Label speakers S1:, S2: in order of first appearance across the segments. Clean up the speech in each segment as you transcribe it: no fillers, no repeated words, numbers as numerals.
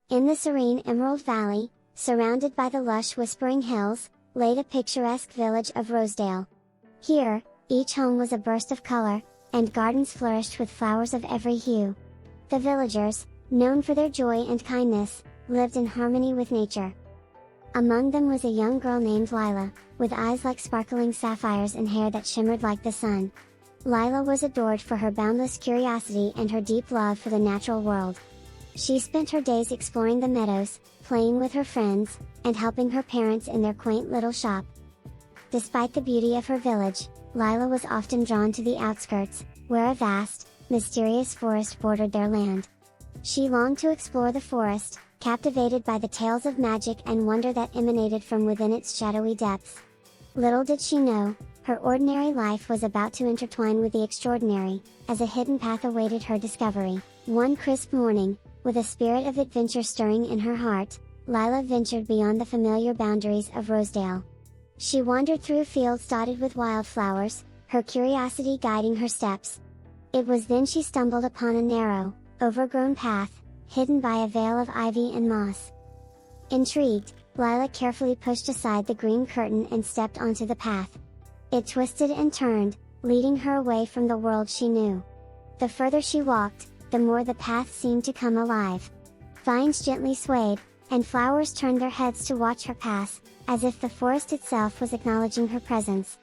S1: In the serene Emerald Valley, surrounded by the lush Whispering Hills, lay the picturesque village of Rosedale. Here, each home was a burst of color, and gardens flourished with flowers of every hue. The villagers, known for their joy and kindness, lived in harmony with nature. Among them was a young girl named Lila, with eyes like sparkling sapphires and hair that shimmered like the sun. Lila was adored for her boundless curiosity and her deep love for the natural world. She spent her days exploring the meadows, playing with her friends, and helping her parents in their quaint little shop. Despite the beauty of her village, Lila was often drawn to the outskirts, where a vast, mysterious forest bordered their land. She longed to explore the forest, captivated by the tales of magic and wonder that emanated from within its shadowy depths. Little did she know, her ordinary life was about to intertwine with the extraordinary, as a hidden path awaited her discovery. One crisp morning, with a spirit of adventure stirring in her heart, Lila ventured beyond the familiar boundaries of Rosedale. She wandered through fields dotted with wildflowers, her curiosity guiding her steps. It was then she stumbled upon a narrow, overgrown path, hidden by a veil of ivy and moss. Intrigued, Lila carefully pushed aside the green curtain and stepped onto the path. It twisted and turned, leading her away from the world she knew. The further she walked, the more the path seemed to come alive. Vines gently swayed, and flowers turned their heads to watch her pass, as if the forest itself was acknowledging her presence.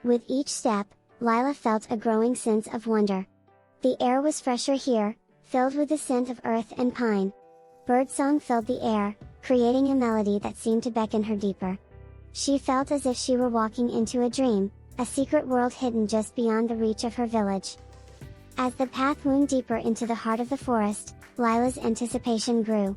S1: With each step, Lila felt a growing sense of wonder. The air was fresher here, filled with the scent of earth and pine. Birdsong filled the air, creating a melody that seemed to beckon her deeper. She felt as if she were walking into a dream, a secret world hidden just beyond the reach of her village. As the path wound deeper into the heart of the forest, Lila's anticipation grew.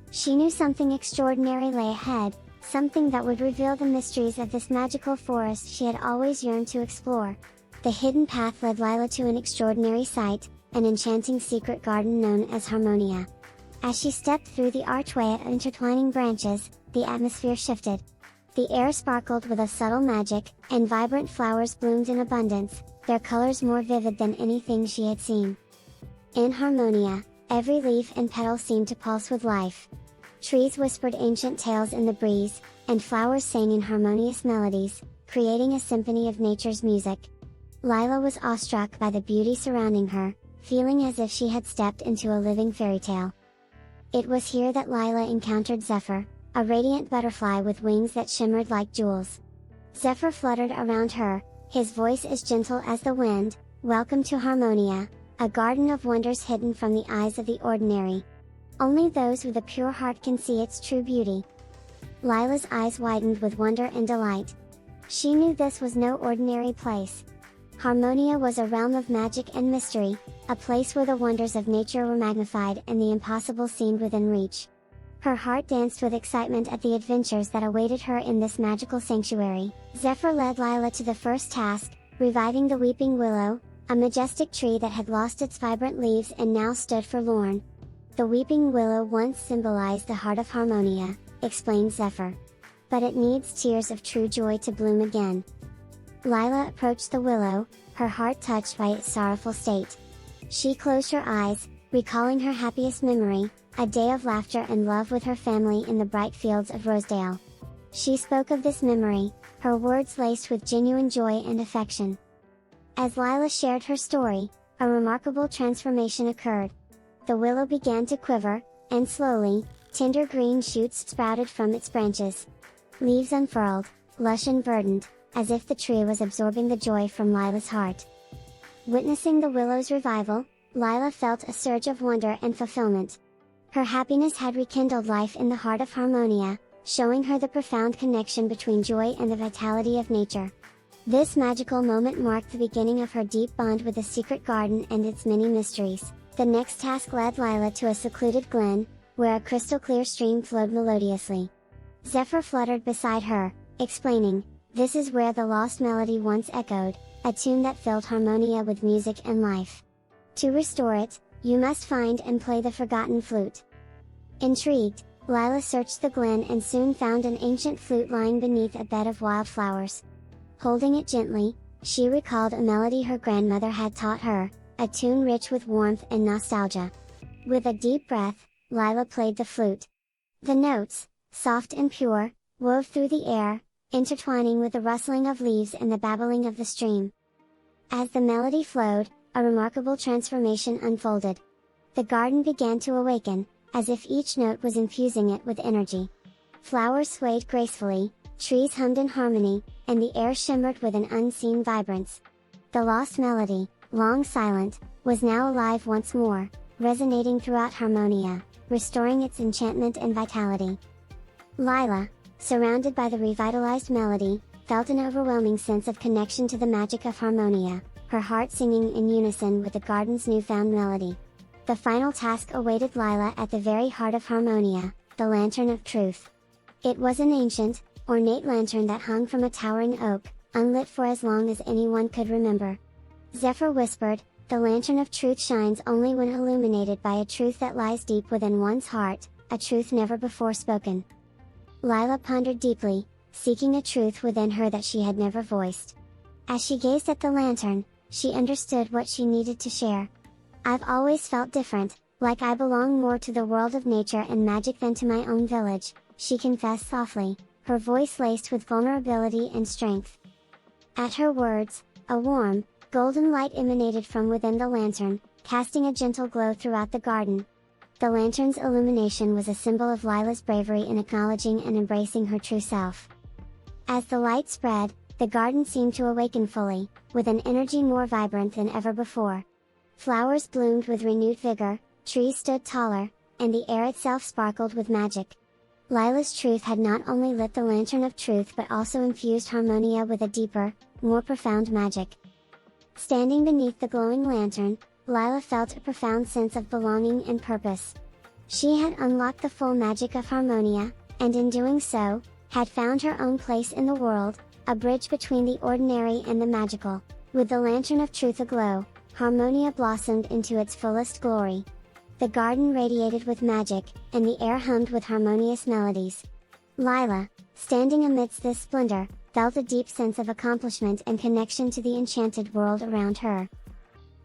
S1: She knew something extraordinary lay ahead, something that would reveal the mysteries of this magical forest she had always yearned to explore. The hidden path led Lila to an extraordinary sight, an enchanting secret garden known as Harmonia. As she stepped through the archway of intertwining branches, the atmosphere shifted. The air sparkled with a subtle magic, and vibrant flowers bloomed in abundance, their colors more vivid than anything she had seen. In Harmonia, every leaf and petal seemed to pulse with life. Trees whispered ancient tales in the breeze, and flowers sang in harmonious melodies, creating a symphony of nature's music. Lila was awestruck by the beauty surrounding her, feeling as if she had stepped into a living fairy tale. It was here that Lila encountered Zephyr, a radiant butterfly with wings that shimmered like jewels. Zephyr fluttered around her, his voice as gentle as the wind. "Welcome to Harmonia, a garden of wonders hidden from the eyes of the ordinary. Only those with a pure heart can see its true beauty." Lila's eyes widened with wonder and delight. She knew this was no ordinary place. Harmonia was a realm of magic and mystery, a place where the wonders of nature were magnified and the impossible seemed within reach. Her heart danced with excitement at the adventures that awaited her in this magical sanctuary. Zephyr led Lila to the first task, reviving the Weeping Willow, a majestic tree that had lost its vibrant leaves and now stood forlorn. "The Weeping Willow once symbolized the heart of Harmonia," explained Zephyr. "But it needs tears of true joy to bloom again." Lila approached the willow, her heart touched by its sorrowful state. She closed her eyes, recalling her happiest memory, a day of laughter and love with her family in the bright fields of Rosedale. She spoke of this memory, her words laced with genuine joy and affection. As Lila shared her story, a remarkable transformation occurred. The willow began to quiver, and slowly, tender green shoots sprouted from its branches. Leaves unfurled, lush and verdant, as if the tree was absorbing the joy from Lila's heart. Witnessing the willow's revival, Lila felt a surge of wonder and fulfillment. Her happiness had rekindled life in the heart of Harmonia, showing her the profound connection between joy and the vitality of nature. This magical moment marked the beginning of her deep bond with the secret garden and its many mysteries. The next task led Lila to a secluded glen, where a crystal-clear stream flowed melodiously. Zephyr fluttered beside her, explaining, "This is where the lost melody once echoed, a tune that filled Harmonia with music and life. To restore it, you must find and play the forgotten flute." Intrigued, Lila searched the glen and soon found an ancient flute lying beneath a bed of wildflowers. Holding it gently, she recalled a melody her grandmother had taught her, a tune rich with warmth and nostalgia. With a deep breath, Lila played the flute. The notes, soft and pure, wove through the air, intertwining with the rustling of leaves and the babbling of the stream. As the melody flowed, a remarkable transformation unfolded. The garden began to awaken, as if each note was infusing it with energy. Flowers swayed gracefully, trees hummed in harmony, and the air shimmered with an unseen vibrance. The lost melody, long silent, was now alive once more, resonating throughout Harmonia, restoring its enchantment and vitality. Lila, surrounded by the revitalized melody, felt an overwhelming sense of connection to the magic of Harmonia, her heart singing in unison with the garden's newfound melody. The final task awaited Lila at the very heart of Harmonia, the Lantern of Truth. It was an ancient, ornate lantern that hung from a towering oak, unlit for as long as anyone could remember. Zephyr whispered, "The Lantern of Truth shines only when illuminated by a truth that lies deep within one's heart, a truth never before spoken." Lila pondered deeply, seeking a truth within her that she had never voiced. As she gazed at the lantern, she understood what she needed to share. "I've always felt different, like I belong more to the world of nature and magic than to my own village," she confessed softly, her voice laced with vulnerability and strength. At her words, a warm, golden light emanated from within the lantern, casting a gentle glow throughout the garden. The lantern's illumination was a symbol of Lila's bravery in acknowledging and embracing her true self. As the light spread, the garden seemed to awaken fully, with an energy more vibrant than ever before. Flowers bloomed with renewed vigor, trees stood taller, and the air itself sparkled with magic. Lila's truth had not only lit the Lantern of Truth but also infused Harmonia with a deeper, more profound magic. Standing beneath the glowing lantern, Lila felt a profound sense of belonging and purpose. She had unlocked the full magic of Harmonia, and in doing so, had found her own place in the world, a bridge between the ordinary and the magical. With the Lantern of Truth aglow, Harmonia blossomed into its fullest glory. The garden radiated with magic, and the air hummed with harmonious melodies. Lila, standing amidst this splendor, felt a deep sense of accomplishment and connection to the enchanted world around her.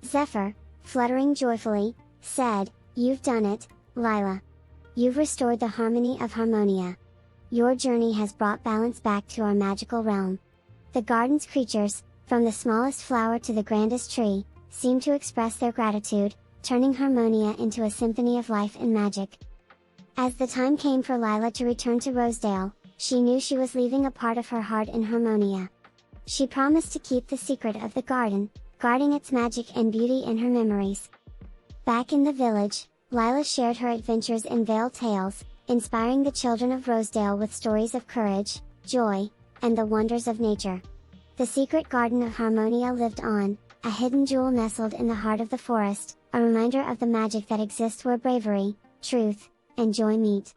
S1: Zephyr, fluttering joyfully, said, "You've done it, Lila. You've restored the harmony of Harmonia. Your journey has brought balance back to our magical realm." The garden's creatures, from the smallest flower to the grandest tree, seemed to express their gratitude, turning Harmonia into a symphony of life and magic. As the time came for Lila to return to Rosedale, she knew she was leaving a part of her heart in Harmonia. She promised to keep the secret of the garden, guarding its magic and beauty in her memories. Back in the village, Lila shared her adventures in Vale Tales, inspiring the children of Rosedale with stories of courage, joy, and the wonders of nature. The Secret Garden of Harmonia lived on, a hidden jewel nestled in the heart of the forest, a reminder of the magic that exists where bravery, truth, and joy meet.